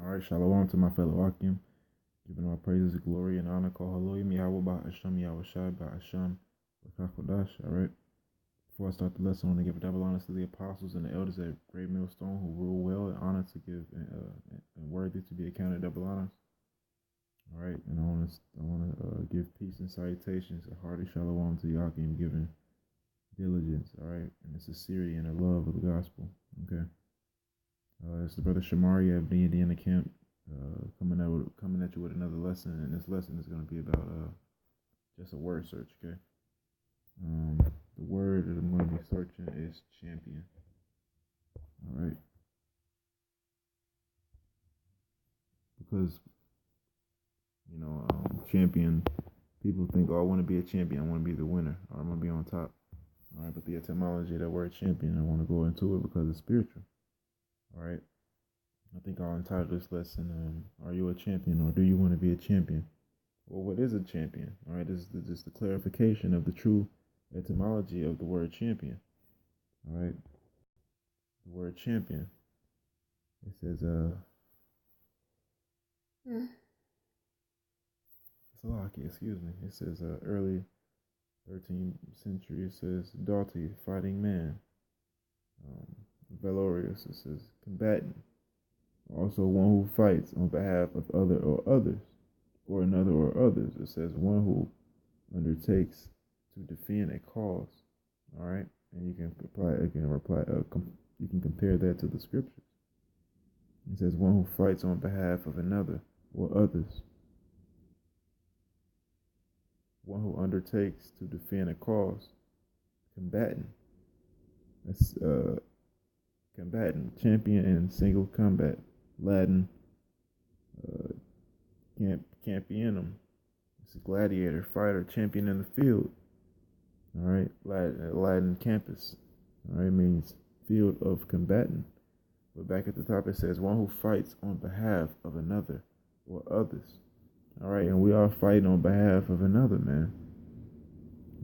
All right, shalom to my fellow Akim. Giving all praises, glory, and honor. Call hallelujah, Yahweh, Ba'asham, Yahweh Shai, Ba'asham, Ba'kakodash. All right. Before I start the lesson, I want to give double honors to the apostles and the elders at Great Millstone who rule well and honor to give and worthy to be accounted double honors. All right, and I want to give peace and salutations, a hearty shalom to Yakim, giving diligence. All right, and the sincerity and the love of the gospel. Okay. It's the brother Shamari of the Indiana camp coming at you with another lesson, and this lesson is going to be about just a word search. Okay. The word that I'm going to be searching is champion. All right. Because champion. People think, oh, I want to be a champion. I want to be the winner, or I'm going to be on top. All right. But the etymology of that word champion, I want to go into it because it's spiritual. All right. I think I'll entitle this lesson, Are You a Champion, or Do You Want to Be a Champion? Well, what is a champion? All right, this is just the clarification of the true etymology of the word champion. All right, the word champion. It says, Salaki, excuse me. It says, early 13th century, it says, doughty, fighting man. Valorious, it says, combatant. Also, one who fights on behalf of other or others, or another or others. It says one who undertakes to defend a cause. All right, and you can you can compare that to the scriptures. It says one who fights on behalf of another or others. One who undertakes to defend a cause. Combatant. That's combatant, champion in single combat. Latin, campionum. It's a gladiator, fighter, champion in the field. All right, Latin campus. All right, means field of combatant. But back at the top it says one who fights on behalf of another or others. All right, and we are fighting on behalf of another, man.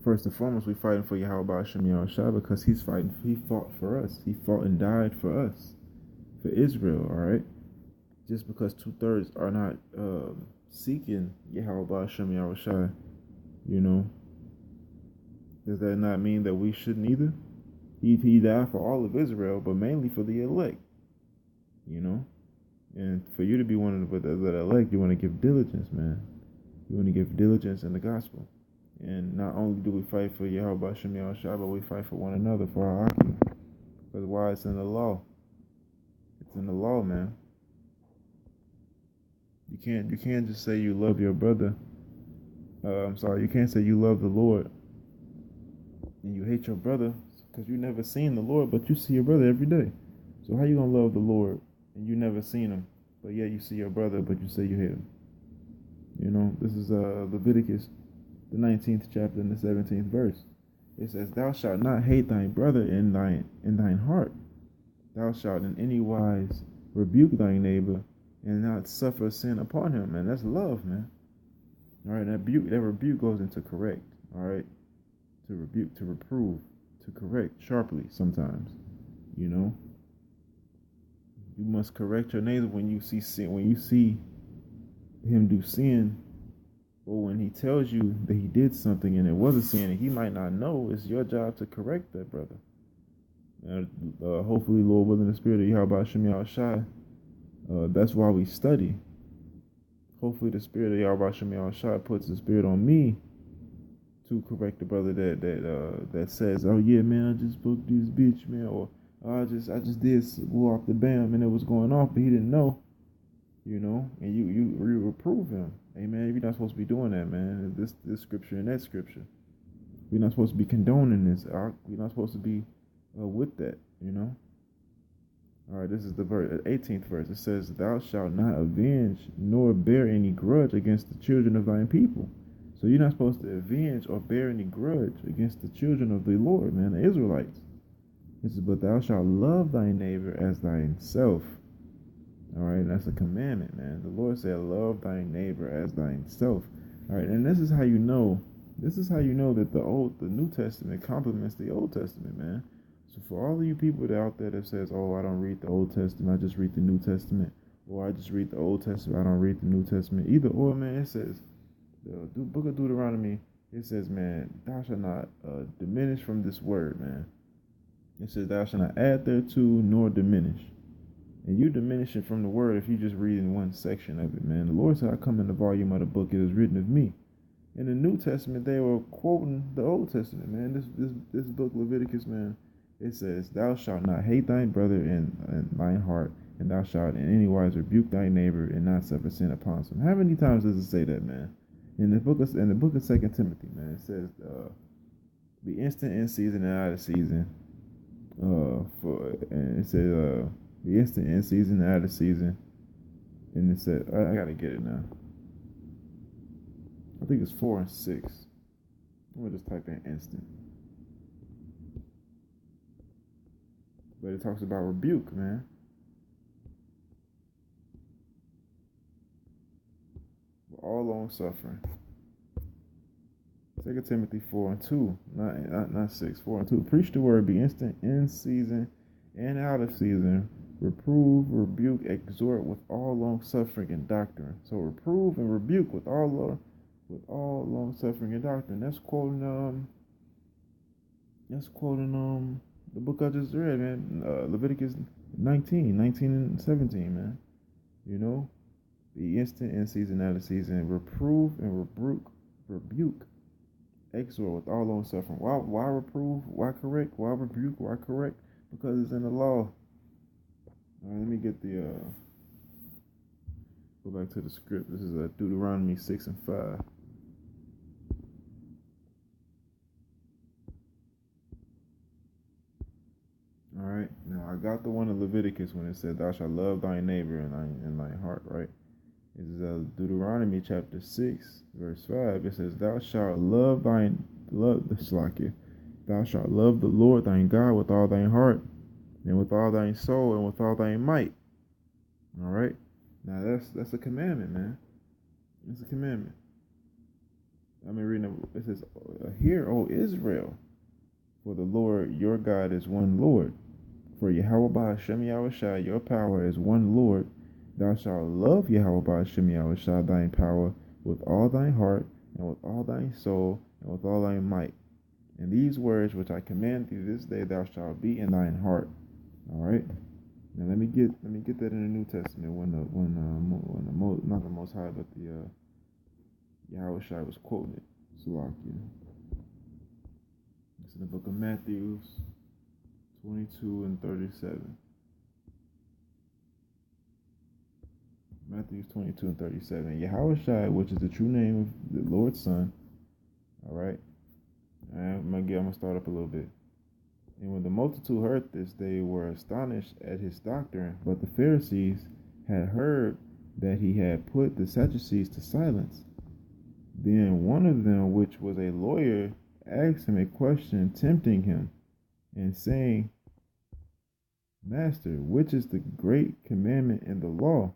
First and foremost, we're fighting for Yahweh Shem Yahweh because he fought for us. He fought and died for us, for Israel, all right? Just because 2/3 are not seeking Yahweh Shem Yahweh, does that not mean that we shouldn't either? He died for all of Israel, but mainly for the elect, And for you to be one of the elect, you want to give diligence, man. You want to give diligence in the gospel. And not only do we fight for Yahweh Shem Yahweh, but we fight for one another, for our Akim. Because why? It's in the law. It's in the law, man. You can't just say you love your brother. You can't say you love the Lord and you hate your brother because you never seen the Lord, but you see your brother every day. So how you gonna love the Lord and you never seen him, but yet you see your brother, but you say you hate him? This is Leviticus, the 19th chapter and the 17th verse. It says, "Thou shalt not hate thy brother in thine heart. Thou shalt in any wise rebuke thy neighbor, and not suffer sin upon him." And that's love, man. All right, that rebuke goes into correct. All right, to rebuke, to reprove, to correct sharply. Sometimes, you must correct your neighbor when you see sin. When you see him do sin, or when he tells you that he did something and it was a sin, and he might not know, it's your job to correct that brother. Hopefully, Lord willing, the spirit of Yahweh Shem Yahweh, that's why we study. Hopefully the spirit of Yahweh Shem Yahweh puts the spirit on me to correct the brother that says, "Oh yeah, man, I just booked this bitch, man," or I just did go off the bam and it was going off, but he didn't know, and you reprove him. Hey man, you're not supposed to be doing that, man. This scripture and that scripture. We're not supposed to be condoning this. We're not supposed to be with that, All right, this is the 18th verse. It says, "Thou shalt not avenge nor bear any grudge against the children of thine people." So you're not supposed to avenge or bear any grudge against the children of the Lord, man, the Israelites. It says, "But thou shalt love thy neighbor as thyself." All right, that's a commandment, man. The Lord said, "Love thy neighbor as thyself." All right, and this is how you know. This is how you know that the New Testament complements the Old Testament, man. So for all of you people out there that says, "Oh, I don't read the Old Testament, I just read the New Testament," or I just read the Old Testament. I don't read the New Testament. Either or, man. It says the book of Deuteronomy. It says, man, thou shalt not diminish from this word, man. It says, thou shalt not add thereto nor diminish. And you diminishing from the word if you just read in one section of it, man. The Lord said, I come in the volume of the book, it is written of me. In the New Testament, they were quoting the Old Testament, man. This book, Leviticus, man, it says, thou shalt not hate thy brother in thine heart, and thou shalt in any wise rebuke thy neighbor and not suffer sin upon him. How many times does it say that, man? In the book of 2 Timothy, man, it says, be instant in season and out of season. And it says, be instant in season and out of season. And it said, I gotta get it now. I think it's 4 and 6. I'm gonna just type in instant. But it talks about rebuke, man. All long suffering. 2 Timothy 4 and 2, not 6, 4 and 2. Preach the word, be instant in season and out of season. Reprove, rebuke, exhort with all long suffering and doctrine. So reprove and rebuke with all long suffering and doctrine. That's quoting the book I just read, man. Leviticus 19 and 17, man. You know, be instant in season, out of season. Reprove and rebuke, exhort with all long suffering. Why reprove? Why correct? Why rebuke? Why correct? Because it's in the law. All right, let me get the go back to the script. This is Deuteronomy 6 and 5. All right, now I got the one in Leviticus when it said, "Thou shalt love thy neighbor in thy heart." Right? This is Deuteronomy chapter 6, verse 5. It says, "Thou shalt love the Slakia. Thou shalt love the Lord thy God with all thine heart, and with all thine soul, and with all thy might." All right. Now that's a commandment, man. It's a commandment. I mean, reading it says, "Hear, O Israel, for the Lord your God is one Lord. For Yahweh Ba'ashem Yahushua, your power is one Lord. Thou shalt love Yahweh Ba'ashem Yahushua, thine power, with all thine heart, and with all thine soul, and with all thy might. And these words which I command thee this day, thou shalt be in thine heart." All right. Now let me get that in the New Testament when not the Most High, but the Yahushua was quoting it. Salakia. It's in the book of Matthew 22 and 37. Matthew 22 and 37. Yahushua, which is the true name of the Lord's Son. All right. I'm gonna start up a little bit. And when the multitude heard this, they were astonished at his doctrine. But the Pharisees had heard that he had put the Sadducees to silence. Then one of them, which was a lawyer, asked him a question, tempting him, and saying, "Master, which is the great commandment in the law?"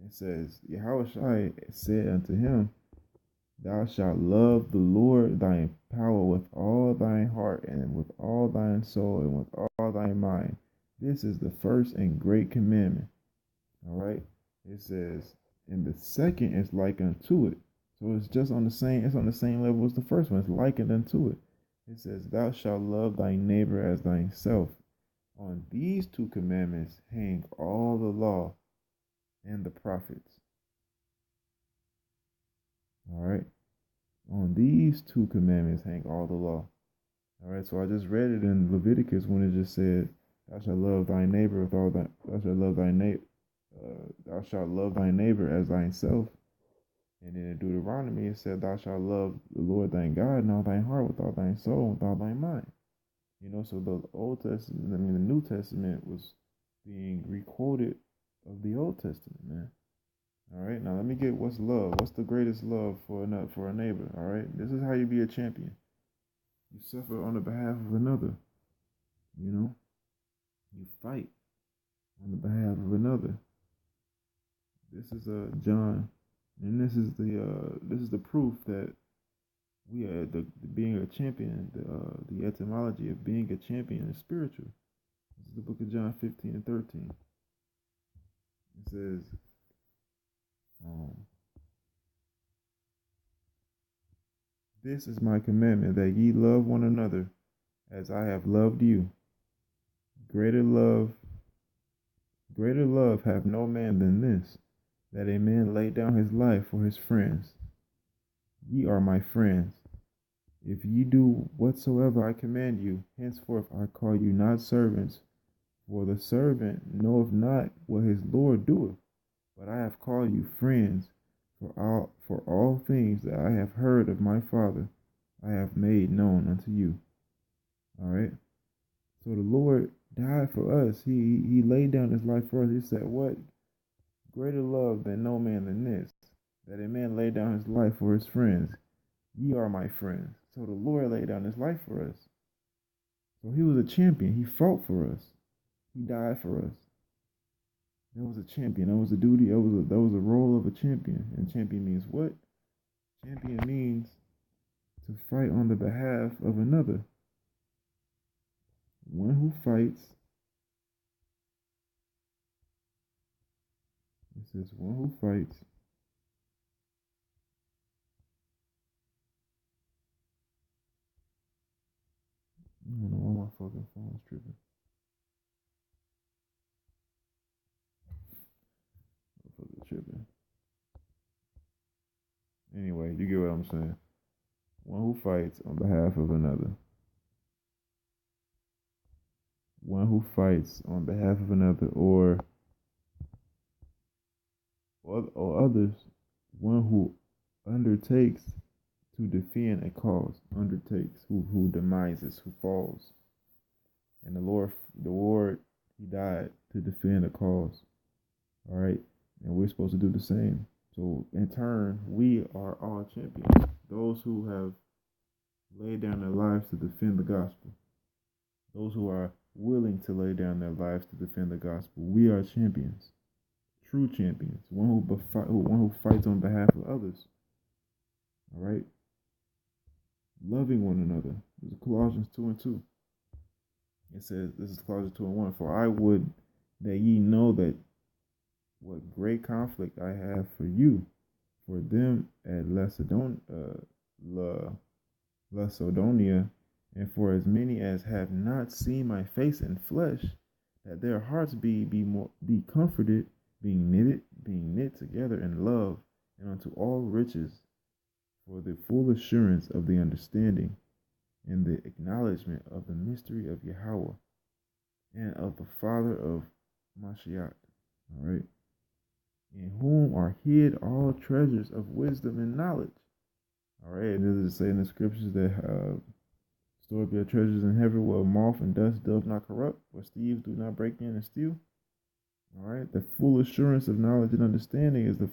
It says, Yahushua said unto him, "Thou shalt love the Lord thy power with all thine heart, and with all thine soul, and with all thy mind. This is the first and great commandment." All right. It says, and the second is like unto it. So it's just on the same. It's on the same level as the first one. It's likened unto it. It says, "Thou shalt love thy neighbor as thyself." On these two commandments hang all the law and the prophets. All right. On these two commandments hang all the law. All right. So I just read it in Leviticus when it just said, "Thou shalt love thy neighbor with all thy. Thou shalt love thy neighbor. Thou shalt love thy neighbor as thyself." And then in Deuteronomy it said, "Thou shalt love the Lord thy God in all thine heart, with all thine soul, with all thy mind." You know, so the Old Testament, the New Testament was being requoted of the Old Testament, man. All right, now let me get what's love. What's the greatest love for a neighbor? All right, this is how you be a champion. You suffer on the behalf of another. You know, you fight on the behalf of another. This is John, and this is the proof that we are being a champion. The etymology of being a champion is spiritual. This is the book of John 15 and 13. It says, um, "This is my commandment, that ye love one another as I have loved you. Greater love, greater love hath no man than this, that a man lay down his life for his friends. Ye are my friends, if ye do whatsoever I command you. Henceforth I call you not servants, for the servant knoweth not what his Lord doeth, but I have called you friends, for all things that I have heard of my Father I have made known unto you." All right. So the Lord died for us. He laid down his life for us. He said, "What greater love than no man than this, that a man lay down his life for his friends? Ye are my friends." So the Lord laid down his life for us. So he was a champion. He fought for us. He died for us. That was a champion. That was a duty. That was a role of a champion. And champion means what? Champion means to fight on the behalf of another. One who fights. It says one who fights. I don't know why my fucking phone's tripping. My fucking tripping. Anyway, you get what I'm saying. One who fights on behalf of another. One who fights on behalf of another, or others. One who undertakes to defend a cause. Undertakes, who demises, who falls. And the Lord, he died to defend a cause. All right. And we're supposed to do the same. So in turn, we are all champions. Those who have laid down their lives to defend the gospel. Those who are willing to lay down their lives to defend the gospel. We are champions. True champions. One who fights on behalf of others. All right. Loving one another. This is Colossians 2:2. It says, this is Colossians 2:1. "For I would that ye know that what great conflict I have for you, for them at Lacedonia, and for as many as have not seen my face in flesh, that their hearts be comforted, being knit together in love, and unto all riches, for the full assurance of the understanding, and the acknowledgement of the mystery of Yahweh, and of the Father of Mashiach." All right. "In whom are hid all treasures of wisdom and knowledge." All right. And this is saying in the scriptures that store up your treasures in heaven, where moth and dust doth not corrupt, where thieves do not break in and steal. All right. The full assurance of knowledge and understanding is the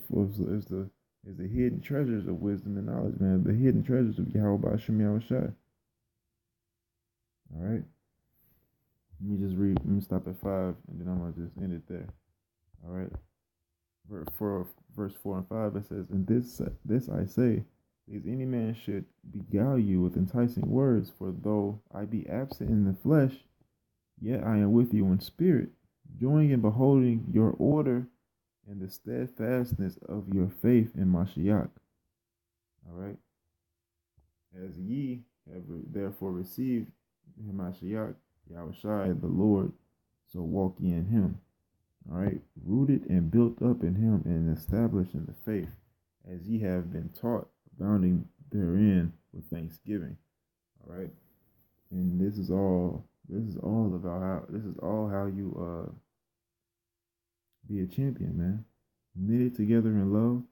hidden treasures of wisdom and knowledge, man. The hidden treasures of Yahweh Ba'Shem Yahushua. All right. Let me just read. Let me stop at 5, and then I'm gonna just end it there. All right. Verse 4 and 5, it says, "And this I say, is any man should beguile you with enticing words, for though I be absent in the flesh, yet I am with you in spirit, joying in beholding your order and the steadfastness of your faith in Mashiach." All right. "As ye have therefore received Mashiach, Yahushua the Lord, so walk ye in him." All right. "Rooted and built up in him, and established in the faith, as ye have been taught, abounding therein with thanksgiving." All right. And this is all about how you be a champion, man. Knitted together in love,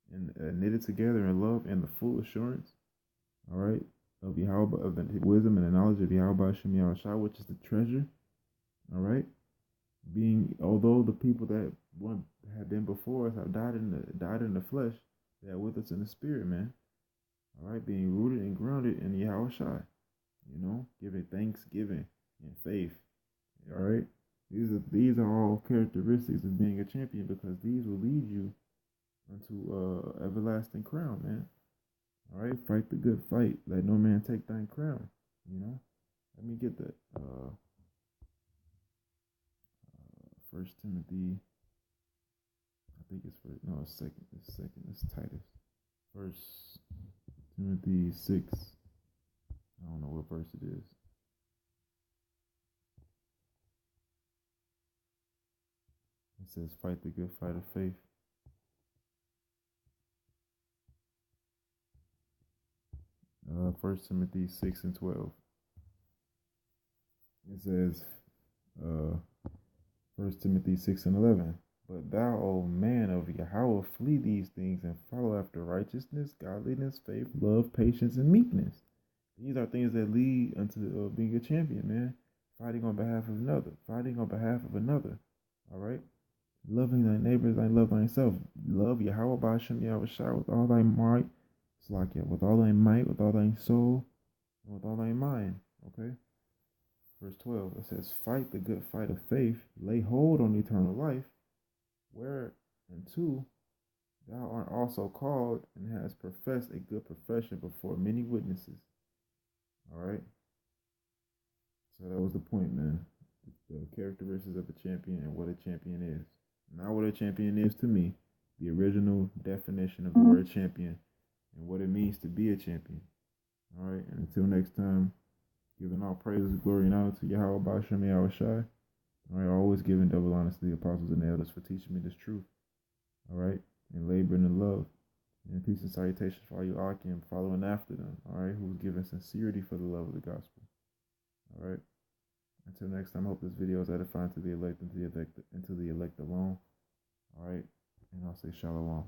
and the full assurance, all right, of Yahweh, of the wisdom and the knowledge of Yahweh Shem Yahushua, which is the treasure. All right. Although the people that have been before us have died in the flesh, they are with us in the spirit, man. All right. Being rooted and grounded in Yahushua, giving thanksgiving and faith. All right. These are all characteristics of being a champion, because these will lead you unto everlasting crown, man. All right. Fight the good fight. Let no man take thine crown. Let me get that. 1 Timothy think it's first. No, it's second. It's second. It's Titus. First Timothy 6. I don't know what verse it is. It says, "Fight the good fight of faith." First Timothy 6:12. It says, uh, First Timothy 6:11. But thou, O man of Yahweh, flee these things and follow after righteousness, godliness, faith, love, patience, and meekness. These are things that lead unto being a champion, man. Fighting on behalf of another. Fighting on behalf of another. All right? Loving thy neighbors, thy love thyself. Love Yahweh Ba'ashem Yahweh with all thy might. It's like it, with all thy might, with all thy soul, and with all thy mind. Okay? Verse 12, it says, "Fight the good fight of faith, lay hold on eternal life, whereunto thou art also called, and hast professed a good profession before many witnesses." All right? So that was the point, man. The characteristics of a champion and what a champion is. Not what a champion is to me, the original definition of the word champion and what it means to be a champion. All right? And until next time, giving all praises, glory, and honor to Yahweh Ba'ashem Yahweh Shai. All right, always giving double honor to the apostles and the elders for teaching me this truth. All right, and laboring in love. And peace and salutations for all you Akim following after them. All right, who's giving sincerity for the love of the gospel. All right. Until next time, I hope this video is edifying to the elect and to the elect alone. All right, and I'll say shalom.